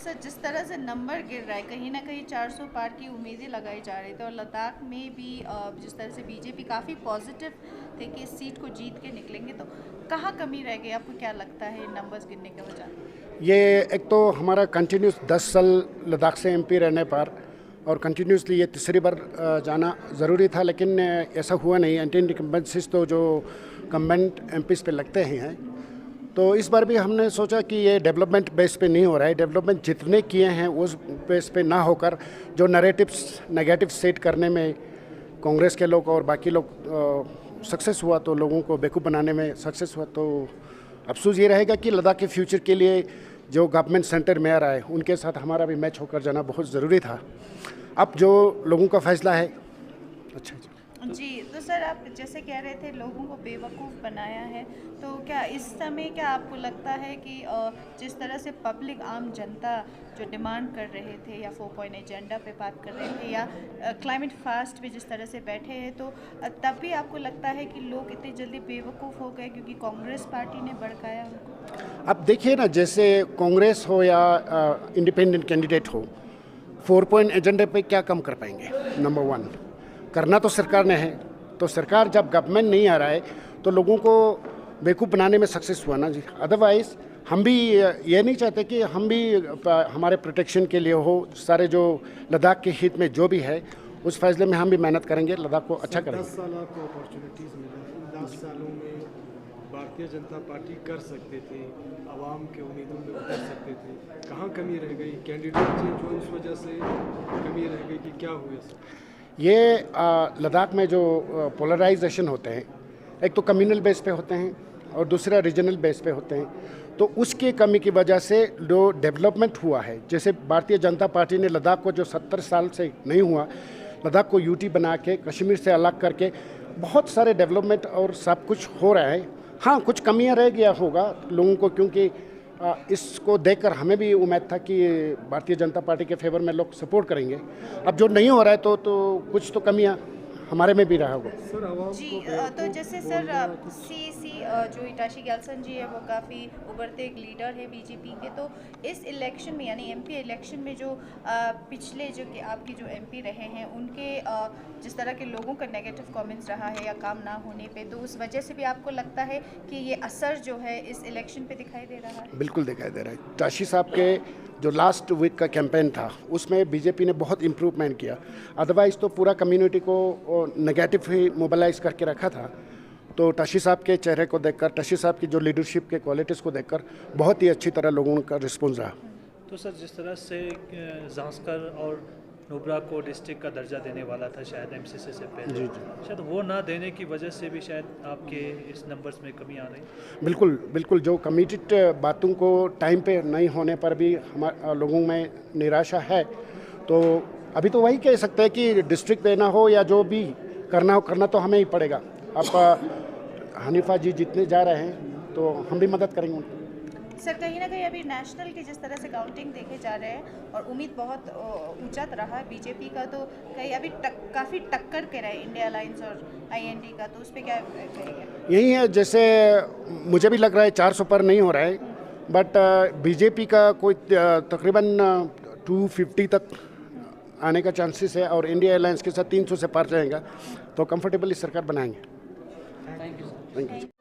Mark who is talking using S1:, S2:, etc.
S1: Sir, जिस तरह से नंबर गिर रहा है, कहीं ना कहीं 400 पार की उम्मीदें लगाई जा रही थी और लद्दाख में भी जिस तरह से बीजेपी काफ़ी पॉजिटिव थे कि इस सीट को जीत के निकलेंगे, तो कहाँ कमी रह गई? आपको क्या लगता है नंबर्स गिरने की वजह?
S2: ये एक तो हमारा कंटिन्यूस 10 साल लद्दाख से एमपी रहने पर और कंटिन्यूसली ये तीसरी बार जाना ज़रूरी था, लेकिन ऐसा हुआ नहीं। एंटी इनकम्बेंसीज तो जो कम्बेंट एमपीज पे लगते ही हैं, तो इस बार भी हमने सोचा कि ये डेवलपमेंट बेस पे नहीं हो रहा है। डेवलपमेंट जितने किए हैं उस बेस पे ना होकर जो नैरेटिव्स नेगेटिव सेट करने में कांग्रेस के लोग और बाकी लोग सक्सेस हुआ, तो लोगों को बेवकूफ़ बनाने में सक्सेस हुआ। तो अफसोस ये रहेगा कि लद्दाख के फ्यूचर के लिए जो गवर्नमेंट सेंटर में आ रहा है उनके साथ हमारा भी मैच होकर जाना बहुत ज़रूरी था। अब जो लोगों का फैसला है। अच्छा
S1: जी, तो सर आप जैसे कह रहे थे लोगों को बेवकूफ़ बनाया है, तो क्या इस समय क्या आपको लगता है कि जिस तरह से पब्लिक आम जनता जो डिमांड कर रहे थे या 4 पॉइंट एजेंडा पे बात कर रहे थे या क्लाइमेट फास्ट पे जिस तरह से बैठे हैं, तो तब भी आपको लगता है कि लोग इतनी जल्दी बेवकूफ़ हो गए क्योंकि कांग्रेस पार्टी ने भड़काया उनको?
S2: अब देखिए ना, जैसे कांग्रेस हो या इंडिपेंडेंट कैंडिडेट हो, 4 पॉइंट एजेंडे पे क्या कम कर पाएंगे? नंबर 1 करना तो सरकार ने है, तो सरकार जब गवर्नमेंट नहीं आ रहा है तो लोगों को बेवकूफ़ बनाने में सक्सेस हुआ ना जी। अदरवाइज़ हम भी ये नहीं चाहते कि हम भी हमारे प्रोटेक्शन के लिए हो, सारे जो लद्दाख के हित में जो भी है उस फैसले में हम भी मेहनत करेंगे, लद्दाख को अच्छा करेंगे।
S3: 10 साल आपको अपॉर्चुनिटीज़ मिला, 10 सालों में भारतीय जनता पार्टी कर सकते थे, आवाम के उम्मीदों में उतर सकते थे, कहाँ कमी रह गई? कैंडिडेट चेंज हुआ, इस वजह से कमी रह गई कि क्या हुआ?
S2: ये लद्दाख में जो पोलराइजेशन होते हैं, एक तो कम्युनल बेस पे होते हैं और दूसरा रीजनल बेस पे होते हैं, तो उसकी कमी की वजह से जो डेवलपमेंट हुआ है, जैसे भारतीय जनता पार्टी ने लद्दाख को जो 70 साल से नहीं हुआ, लद्दाख को यूटी बना के कश्मीर से अलग करके बहुत सारे डेवलपमेंट और सब कुछ हो रहा है। हाँ, कुछ कमियां रह गया होगा लोगों को, क्योंकि इसको देखकर हमें भी उम्मीद था कि भारतीय जनता पार्टी के फेवर में लोग सपोर्ट करेंगे। अब जो नहीं हो रहा है तो कुछ तो कमियां हमारे में भी रहा होगा।
S1: जी, तो जैसे सर सीसी जो इटाशी गैल्सन जी है वो काफ़ी उभरते एक लीडर है बीजेपी के, तो इस इलेक्शन में यानी एमपी इलेक्शन में जो पिछले जो कि आपकी जो एमपी रहे हैं उनके जिस तरह के लोगों का नेगेटिव कमेंट्स रहा है या काम ना होने पे, तो उस वजह से भी आपको लगता है कि ये असर जो है इस इलेक्शन पे दिखाई दे रहा है?
S2: बिल्कुल दिखाई दे रहा है। इटाशी साहब के जो लास्ट वीक का कैंपेन था उसमें बीजेपी ने बहुत इम्प्रूवमेंट किया। अदरवाइज़ तो पूरा कम्युनिटी को नेगेटिव ही मोबिलाइज करके रखा था। तो इटाशी साहब के चेहरे को देखकर, इटाशी साहब की जो लीडरशिप के क्वालिटीज़ को देखकर बहुत ही अच्छी तरह लोगों का रिस्पॉन्स रहा।
S4: तो सर, जिस तरह से जांस्कर और नुब्रा को डिस्ट्रिक्ट का दर्जा देने वाला था शायद एमसीसी से पहले,
S2: जी।
S4: शायद वो ना देने की वजह से भी शायद आपके इस नंबर्स में कमी आ रही?
S2: बिल्कुल बिल्कुल, जो कमिटेड बातों को टाइम पे नहीं होने पर भी हमारे लोगों में निराशा है। तो अभी तो वही कह सकते हैं कि डिस्ट्रिक्ट देना हो या जो भी करना हो, करना तो हमें ही पड़ेगा। अब हनीफा जी जितने जा रहे हैं तो हम भी मदद करेंगे उनको।
S1: सर, कहीं ना कहीं अभी नेशनल की जिस तरह से काउंटिंग देखे जा रहे हैं और उम्मीद बहुत ऊंचा रहा है बीजेपी का, तो कहीं अभी काफ़ी टक्कर के रहे इंडिया अलायंस और आईएनडी का, तो उस पर क्या कहेंगे?
S2: यही है, जैसे मुझे भी लग रहा है 400 पर नहीं हो रहा है, बट बीजेपी का कोई तकरीबन 250 तक आने का चांसेस है और इंडिया अलायंस के साथ 300 से पार जाएगा, तो कंफर्टेबली सरकार बनाएंगे।
S4: Thank you.
S2: Thank you.